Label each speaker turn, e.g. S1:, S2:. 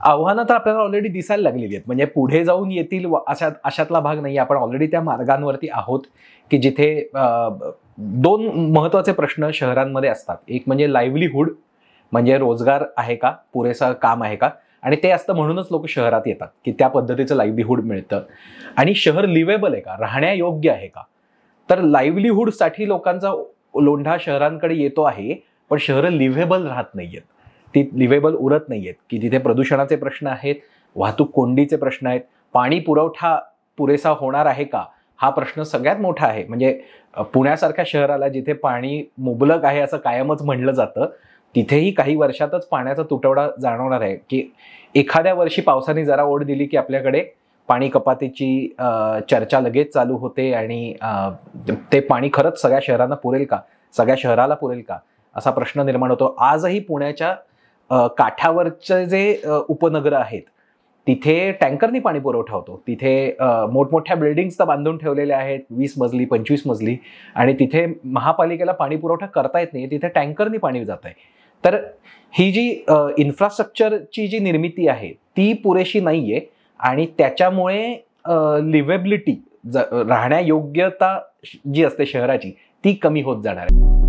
S1: आव्हानं तर आपल्याला ऑलरेडी दिसायला लागलेली आहेत. म्हणजे पुढे जाऊन येतील अशातला भाग नाही. आपण ऑलरेडी त्या मार्गांवरती आहोत की जिथे दोन महत्त्वाचे प्रश्न शहरांमध्ये असतात. एक म्हणजे लाईव्हलीहूड, म्हणजे रोजगार आहे का, पुरेसा काम आहे का, आणि ते असतं म्हणूनच लोक शहरात येतात की त्या पद्धतीचं लाईव्हलीहूड मिळतं. आणि शहर लिव्हेबल आहे का, राहण्यायोग्य आहे का. तर लाईव्हलीहूडसाठी लोकांचा लोंढा शहरांकडे येतो आहे, पण शहरं लिव्हेबल राहत नाहीयेत. ती लिव्हेबल उरत नाहीयेत की तिथे प्रदूषणाचे प्रश्न आहेत, वाहतूक कोंडीचे प्रश्न आहेत, पाणी पुरवठा पुरेसा होणार आहे का, हा प्रश्न सगळ्यात मोठा आहे. म्हणजे पुण्यासारख्या शहराला जिथे पाणी मुबलक आहे असं कायमच म्हणलं जातं, तिथेही काही वर्षातच पाण्याचा तुटवडा जाणवणार आहे की एखाद्या वर्षी पावसाने जरा ओढ दिली की आपल्याकडे पाणी कपातीची चर्चा लगेच चालू होते आणि ते पाणी खरंच सगळ्या शहरांना पुरेल का, सगळ्या शहराला पुरेल का, असा प्रश्न निर्माण होतो. आजही पुण्याच्या काठावरचे जे उपनगरं आहेत तिथे टँकरनी पाणी पुरवठा होतो. तिथे मोठमोठ्या बिल्डिंग्स तर बांधून ठेवलेल्या आहेत, 20 मजली 25 मजली, आणि तिथे महापालिकेला पाणी पुरवठा करता येत नाही, तिथे टँकरनी पाणी जात आहे. तर ही जी इन्फ्रास्ट्रक्चरची जी निर्मिती आहे ती पुरेशी नाहीये आणि त्याच्यामुळे लिव्हेबिलिटी, राहण्यायोग्यता जी असते शहराची ती कमी होत जाणार आहे.